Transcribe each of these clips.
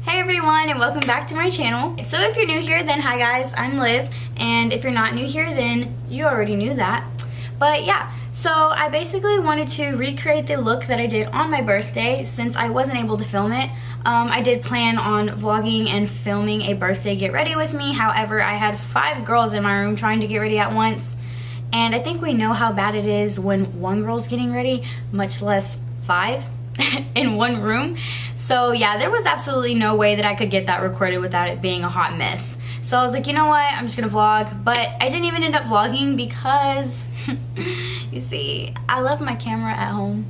Hey everyone, and welcome back to my channel. So if you're new here, then hi guys, I'm Liv, and if you're not new here, then you already knew that. But yeah, so I basically wanted to recreate the look that I did on my birthday since I wasn't able to film it. I did plan on vlogging and filming a birthday get ready with me. However, I had 5 girls in my room trying to get ready at once, and I think we know how bad it is when one girl's getting ready, much less 5 in one room. So yeah, there was absolutely no way that I could get that recorded without it being a hot mess. So I was like, you know what, I'm just gonna vlog. But I didn't even end up vlogging because you see, I left my camera at home.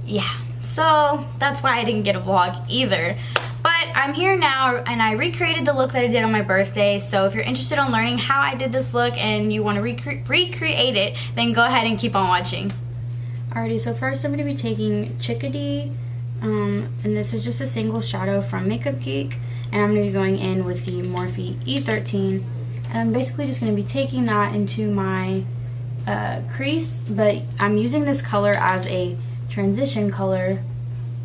Yeah, so that's why I didn't get a vlog either. But I'm here now, and I recreated the look that I did on my birthday. So if you're interested in learning how I did this look and you want to recreate it, then go ahead and keep on watching. Alrighty, so first I'm going to be taking Chickadee, and this is just a single shadow from Geek, and I'm going to be going in with the Morphe E13, and I'm basically just going to be taking that into my crease, but I'm using this color as a transition color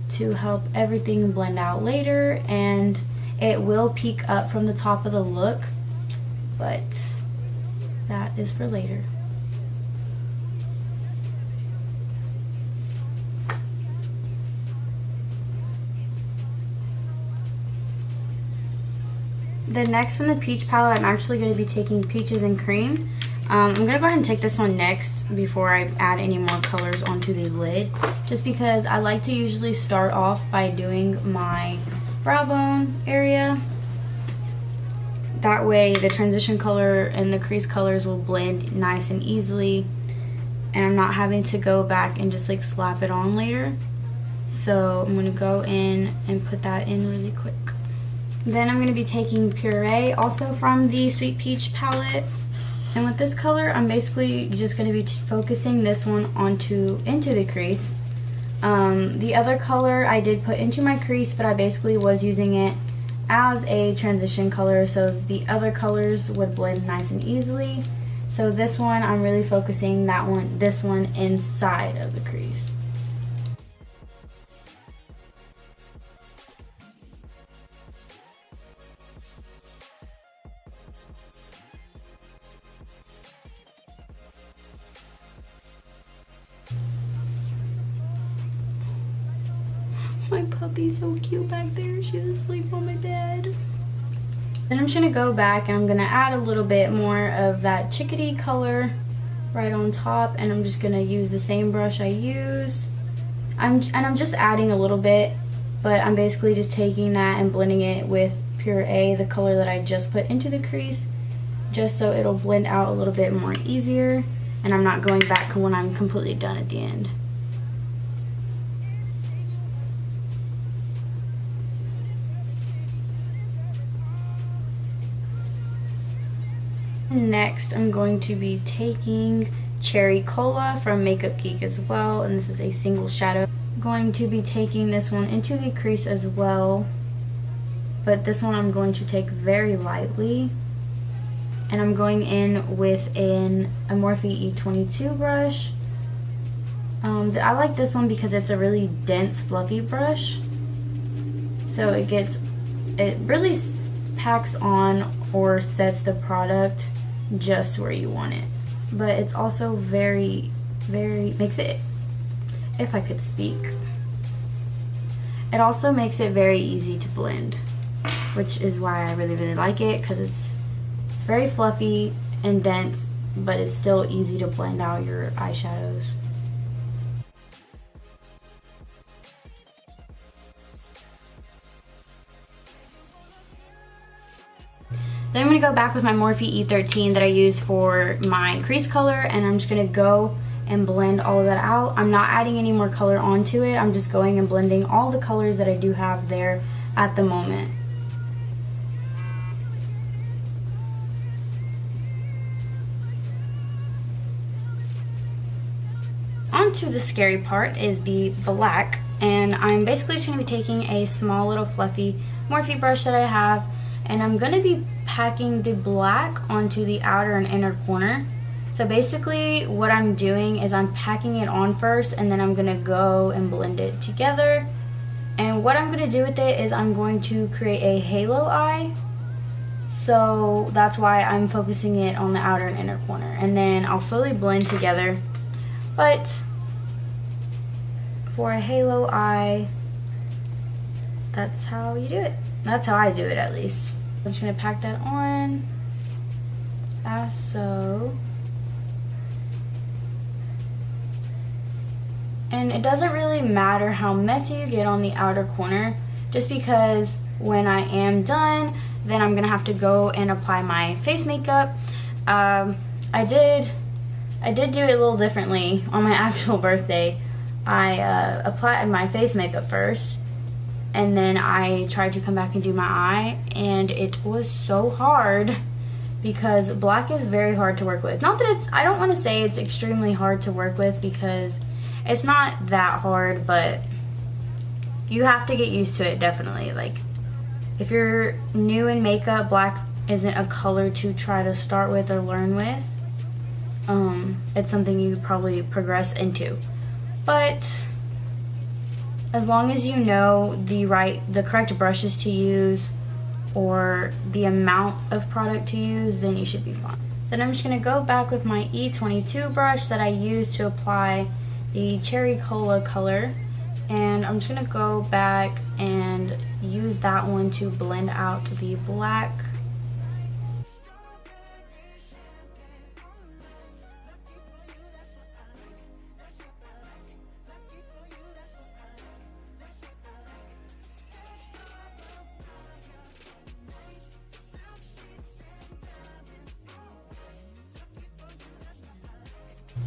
to help everything blend out later, and it will peek up from the top of the look, but that is for later. The next from the Peach palette, I'm actually going to be taking Peaches and Cream. I'm going to go ahead and take this one next before I add any more colors onto the lid, just because I like to usually start off by doing my brow bone area. That way the transition color and the crease colors will blend nice and easily, and I'm not having to go back and just like slap it on later. So I'm going to go in and put that in really quick. Then I'm going to be taking Puree, also from the Sweet Peach palette. And with this color, I'm basically just going to be focusing this one into the crease. The other color I did put into my crease, but I basically was using it as a transition color, so the other colors would blend nice and easily. So this one, I'm really focusing this one inside of the crease. My puppy's so cute back there. She's asleep on my bed. Then I'm just gonna go back and I'm gonna add a little bit more of that Chickadee color right on top, and I'm just gonna use the same brush I use. I'm just adding a little bit, but I'm basically just taking that and blending it with Puree, the color that I just put into the crease, just so it'll blend out a little bit more easier, and I'm not going back when I'm completely done at the end. Next, I'm going to be taking Cherry Cola from Geek as well, and this is a single shadow. I'm going to be taking this one into the crease as well, but this one I'm going to take very lightly, and I'm going in with a Morphe E22 brush. I like this one because it's a really dense, fluffy brush, so it really packs on or sets the product just where you want it, but it's also very makes it, if I could speak, it also makes it very easy to blend, which is why I really like it, because it's very fluffy and dense, but it's still easy to blend out your eyeshadows. Then I'm going to go back with my Morphe E13 that I use for my crease color, and I'm just going to go and blend all of that out. I'm not adding any more color onto it. I'm just going and blending all the colors that I do have there at the moment. On to the scary part is the black, and I'm basically just going to be taking a small little fluffy Morphe brush that I have, and I'm going to be packing the black onto the outer and inner corner. So basically what I'm doing is I'm packing it on first, and then I'm going to go and blend it together And what I'm going to do with it is I'm going to create a halo eye. So that's why I'm focusing it on the outer and inner corner. And then I'll slowly blend together. But for a halo eye, that's how you do it. That's how I do it, at least. I'm just going to pack that on as so. And it doesn't really matter how messy you get on the outer corner, just because when I am done, then I'm gonna have to go and apply my face makeup. I did do it a little differently on my actual birthday. I applied my face makeup first, and then I tried to come back and do my eye, and it was so hard because black is very hard to work with. Not that it's, I don't want to say it's extremely hard to work with, because it's not that hard, but you have to get used to it, definitely. Like, if you're new in makeup, black isn't a color to try to start with or learn with. It's something you probably progress into. But as long as you know the correct brushes to use or the amount of product to use, then you should be fine. Then I'm just gonna go back with my E22 brush that I used to apply the Cherry Cola color, and I'm just gonna go back and use that one to blend out the black.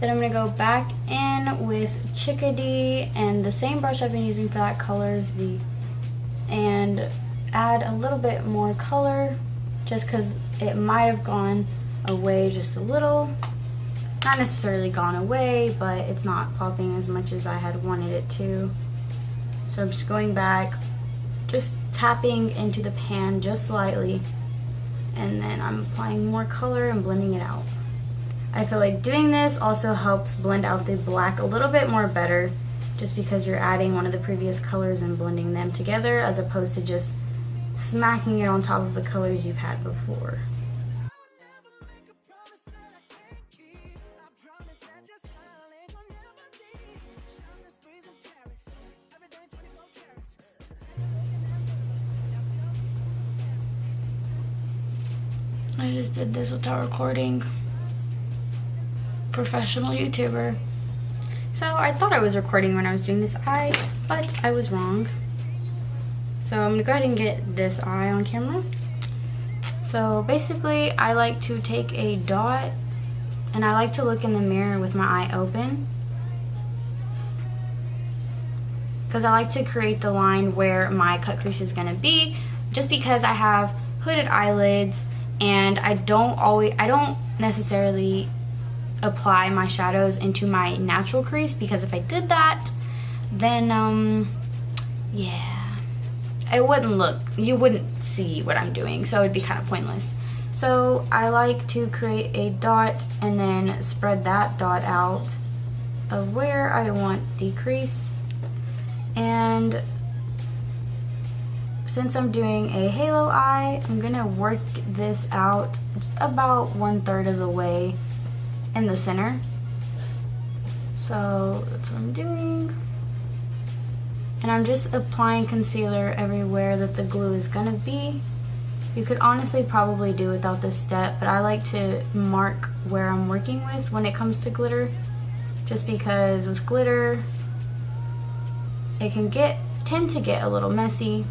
Then I'm going to go back in with Chickadee and the same brush I've been using for that color, and add a little bit more color just because it might have gone away just a little. Not necessarily gone away, but it's not popping as much as I had wanted it to. So I'm just going back, just tapping into the pan just slightly, and then I'm applying more color and blending it out. I feel like doing this also helps blend out the black a little bit more better, just because you're adding one of the previous colors and blending them together, as opposed to just smacking it on top of the colors you've had before. I just did this without recording. Professional YouTuber. So I thought I was recording when I was doing this eye, but I was wrong. So I'm gonna go ahead and get this eye on camera. So basically, I like to take a dot, and I like to look in the mirror with my eye open, because I like to create the line where my cut crease is gonna be, just because I have hooded eyelids, and I don't necessarily apply my shadows into my natural crease, because if I did that, then yeah, it wouldn't look, you wouldn't see what I'm doing, so it'd be kind of pointless. So I like to create a dot and then spread that dot out of where I want the crease. And since I'm doing a halo eye, I'm gonna work this out about 1/3 of the way in the center. So that's what I'm doing. And I'm just applying concealer everywhere that the glue is gonna be. You could honestly probably do without this step, but I like to mark where I'm working with when it comes to glitter, just because with glitter it can tend to get a little messy,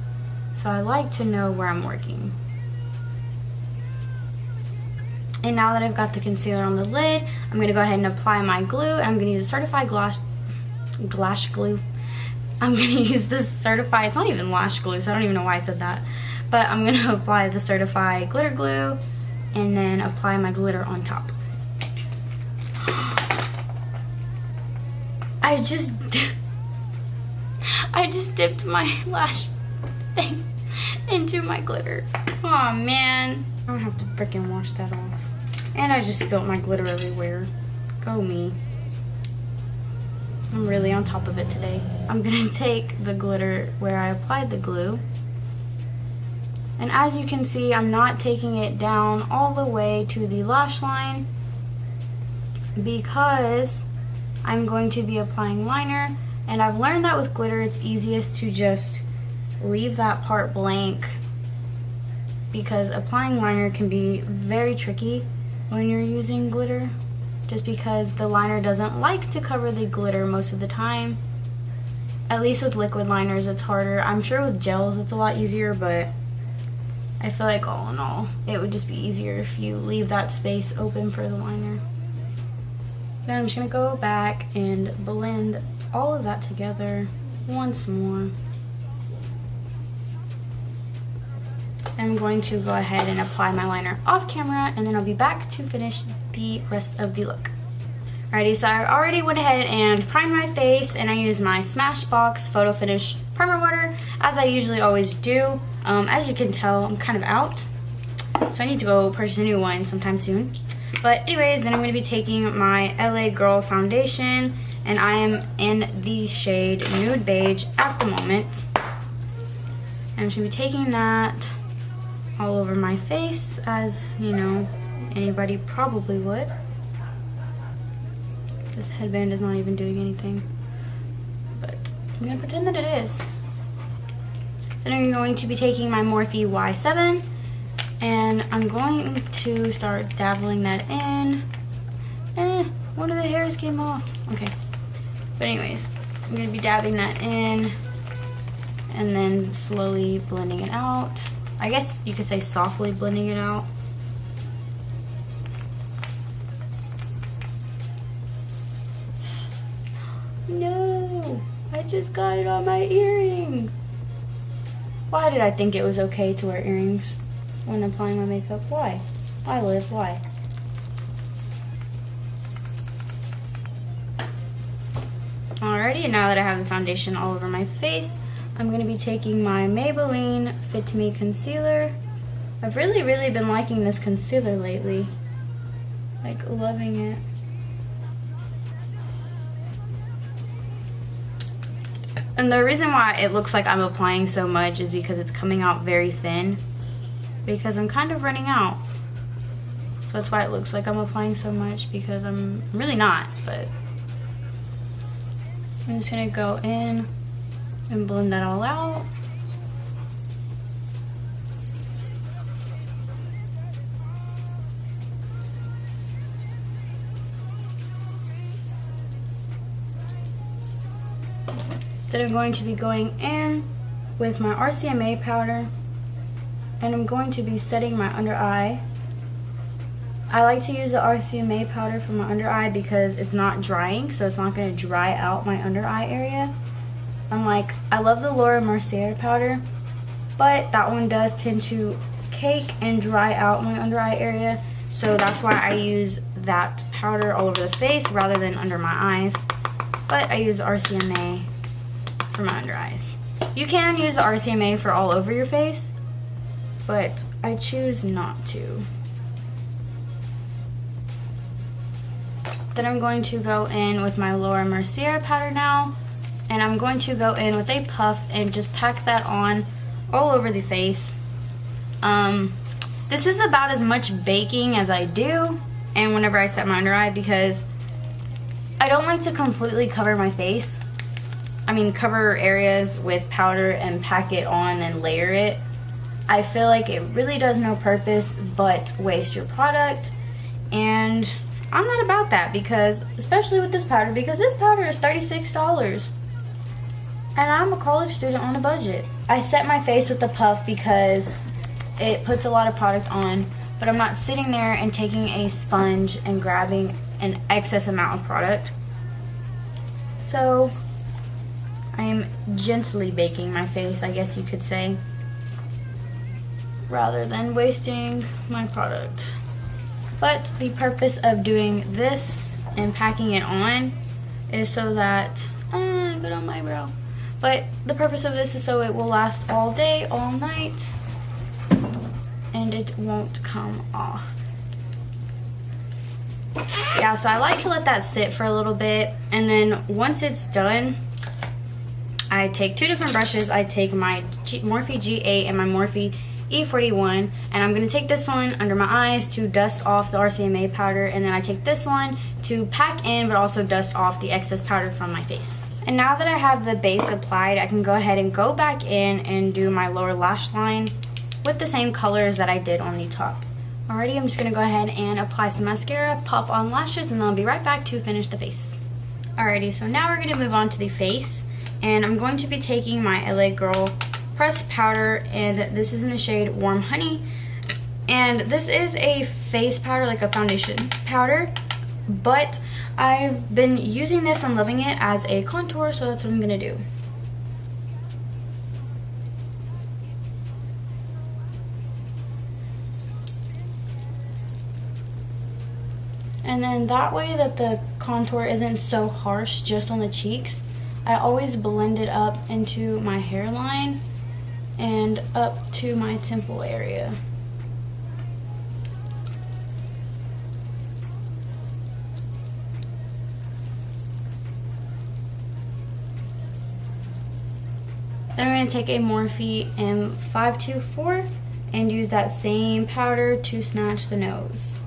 so I like to know where I'm working. And now that I've got the concealer on the lid, I'm going to go ahead and apply my glue. I'm going to use a Certifeye glass glue. I'm going to use this Certifeye, it's not even lash glue, so I don't even know why I said that. But I'm going to apply the Certifeye glitter glue and then apply my glitter on top. I just dipped my lash thing into my glitter. Aw, man. I'm gonna have to freaking wash that off. And I just spilled my glitter everywhere. Go me. I'm really on top of it today. I'm gonna take the glitter where I applied the glue. And as you can see, I'm not taking it down all the way to the lash line because I'm going to be applying liner. And I've learned that with glitter, it's easiest to just leave that part blank because applying liner can be very tricky when you're using glitter, just because the liner doesn't like to cover the glitter most of the time. At least with liquid liners, it's harder. I'm sure with gels, it's a lot easier, but I feel like all in all, it would just be easier if you leave that space open for the liner. Then I'm just gonna go back and blend all of that together once more. I'm going to go ahead and apply my liner off camera, and then I'll be back to finish the rest of the look. Alrighty, so I already went ahead and primed my face, and I used my Smashbox Photo Finish Primer Water, as I usually always do. As you can tell, I'm kind of out, so I need to go purchase a new one sometime soon. But anyways, then I'm going to be taking my LA Girl Foundation, and I am in the shade Nude Beige at the moment. And I'm going to be taking that all over my face, as you know, anybody probably would. This headband is not even doing anything, but I'm going to pretend that it is. Then I'm going to be taking my Morphe Y7, and I'm going to start dabbling that in. One of the hairs came off. Okay. But anyways, I'm going to be dabbing that in and then slowly blending it out. I guess you could say softly blending it out. No, I just got it on my earring. Why did I think it was okay to wear earrings when applying my makeup? Why? Why, Liv? Why? Alrighty, and now that I have the foundation all over my face, I'm going to be taking my Maybelline Fit Me Concealer. I've really been liking this concealer lately. Like, loving it. And the reason why it looks like I'm applying so much is because it's coming out very thin. Because I'm kind of running out. So that's why it looks like I'm applying so much, because I'm really not, but I'm just going to go in and blend that all out. Then I'm going to be going in with my RCMA powder, and I'm going to be setting my under eye. I like to use the RCMA powder for my under eye because it's not drying, so it's not going to dry out my under eye area. I love the Mercier powder, but that one does tend to cake and dry out my under eye area, so that's why I use that powder all over the face rather than under my eyes. But I use RCMA for my under eyes. You can use the RCMA for all over your face, but I choose not to. Then I'm going to go in with my Mercier powder now, and I'm going to go in with a puff and just pack that on all over the face. This is about as much baking as I do, and whenever I set my under eye, because I don't like to completely cover my face. I mean, cover areas with powder and pack it on and layer it. I feel like it really does no purpose but waste your product, and I'm not about that, because especially with this powder, because this powder is $36 and I'm a college student on a budget. I set my face with the puff because it puts a lot of product on, but I'm not sitting there and taking a sponge and grabbing an excess amount of product. So I am gently baking my face, I guess you could say, rather than wasting my product. But the purpose of doing this and packing it on is so that, good on my brow. But the purpose of this is so it will last all day, all night, and it won't come off. Yeah, so I like to let that sit for a little bit, and then once it's done, I take two different brushes. I take my Morphe G8 and my Morphe E41, and I'm going to take this one under my eyes to dust off the RCMA powder, and then I take this one to pack in but also dust off the excess powder from my face. And now that I have the base applied, I can go ahead and go back in and do my lower lash line with the same colors that I did on the top. Alrighty, I'm just going to go ahead and apply some mascara, pop on lashes, and then I'll be right back to finish the face. Alrighty, so now we're going to move on to the face, and I'm going to be taking my LA Girl pressed powder, and this is in the shade Warm Honey, and this is a face powder, like a foundation powder, but I've been using this and loving it as a contour, so that's what I'm going to do. And then that way that the contour isn't so harsh just on the cheeks, I always blend it up into my hairline and up to my temple area. Then I'm going to take a Morphe M524 and use that same powder to snatch the nose.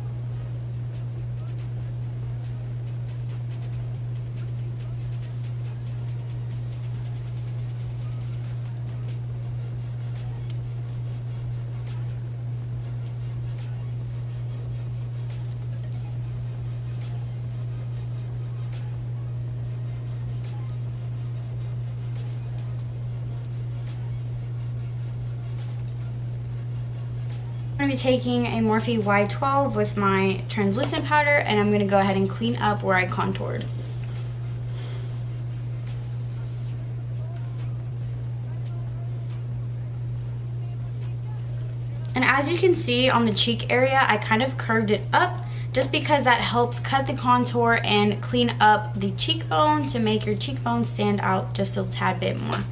I'm going to be taking a Morphe Y12 with my translucent powder, and I'm going to go ahead and clean up where I contoured. And as you can see on the cheek area, I kind of curved it up just because that helps cut the contour and clean up the cheekbone to make your cheekbone stand out just a tad bit more.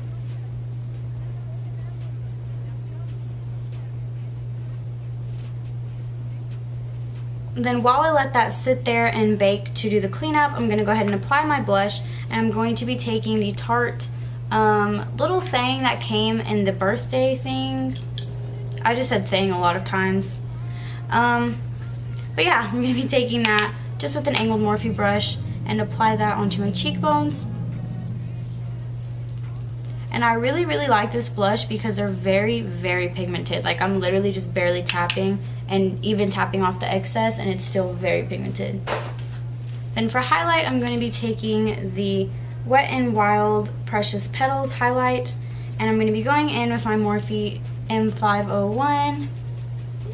Then while I let that sit there and bake to do the cleanup, I'm going to go ahead and apply my blush, and I'm going to be taking the Tarte little thing that came in the birthday thing. I just said thing a lot of times. But yeah, I'm going to be taking that just with an angled Morphe brush and apply that onto my cheekbones. And I really, really like this blush because they're very, very pigmented. Like, I'm literally just barely tapping and even tapping off the excess, and it's still very pigmented. Then for highlight, I'm going to be taking the Wet n Wild Precious Petals highlight, and I'm going to be going in with my Morphe M501.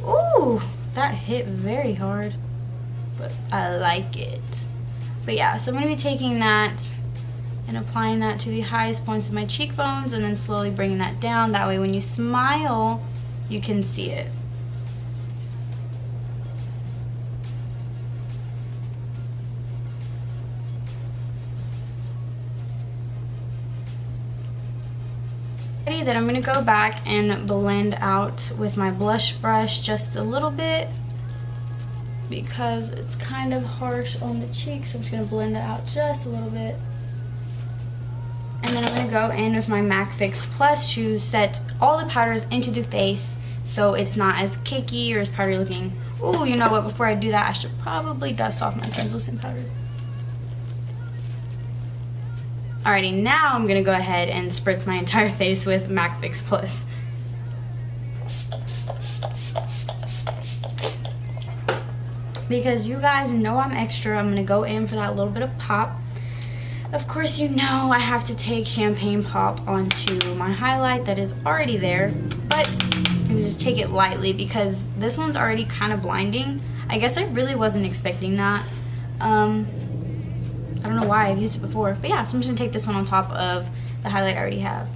Ooh, that hit very hard, but I like it. But yeah, so I'm going to be taking that and applying that to the highest points of my cheekbones, and then slowly bringing that down. That way when you smile, you can see it. Then I'm going to go back and blend out with my blush brush just a little bit because it's kind of harsh on the cheeks. So I'm just going to blend it out just a little bit. And then I'm going to go in with my MAC Fix Plus to set all the powders into the face so it's not as cakey or as powdery looking. Ooh, you know what? Before I do that, I should probably dust off my translucent powder. Alrighty, now I'm going to go ahead and spritz my entire face with MAC Fix Plus. Because you guys know I'm extra, I'm going to go in for that little bit of pop. Of course, you know I have to take Champagne Pop onto my highlight that is already there, but I'm going to just take it lightly because this one's already kind of blinding. I guess I really wasn't expecting that. I don't know why, I've used it before. But yeah, so I'm just going to take this one on top of the highlight I already have.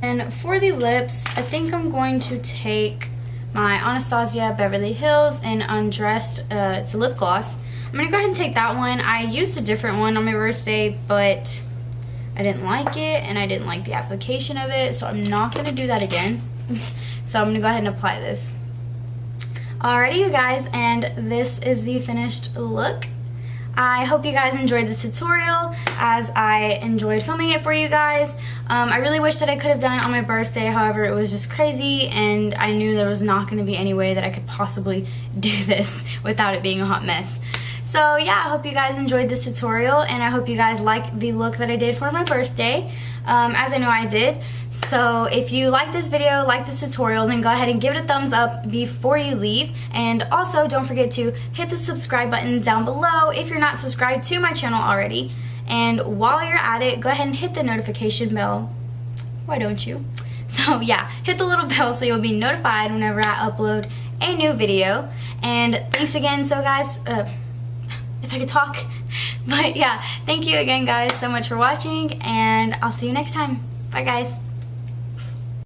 And for the lips, I think I'm going to take my Anastasia Beverly Hills in Undressed. It's a lip gloss. I'm going to go ahead and take that one. I used a different one on my birthday, but I didn't like it, and I didn't like the application of it, so I'm not going to do that again. So I'm going to go ahead and apply this. Alrighty, you guys, and this is the finished look. I hope you guys enjoyed this tutorial as I enjoyed filming it for you guys. I really wish that I could have done it on my birthday, however it was just crazy and I knew there was not going to be any way that I could possibly do this without it being a hot mess. So yeah, I hope you guys enjoyed this tutorial and I hope you guys like the look that I did for my birthday, as I know I did. So if you like this video, like this tutorial, then go ahead and give it a thumbs up before you leave. And also don't forget to hit the subscribe button down below if you're not subscribed to my channel already. And while you're at it, go ahead and hit the notification bell. Why don't you? So yeah, hit the little bell so you'll be notified whenever I upload a new video. And thanks again. So guys, if I could talk. But yeah, thank you again guys so much for watching and I'll see you next time. Bye guys.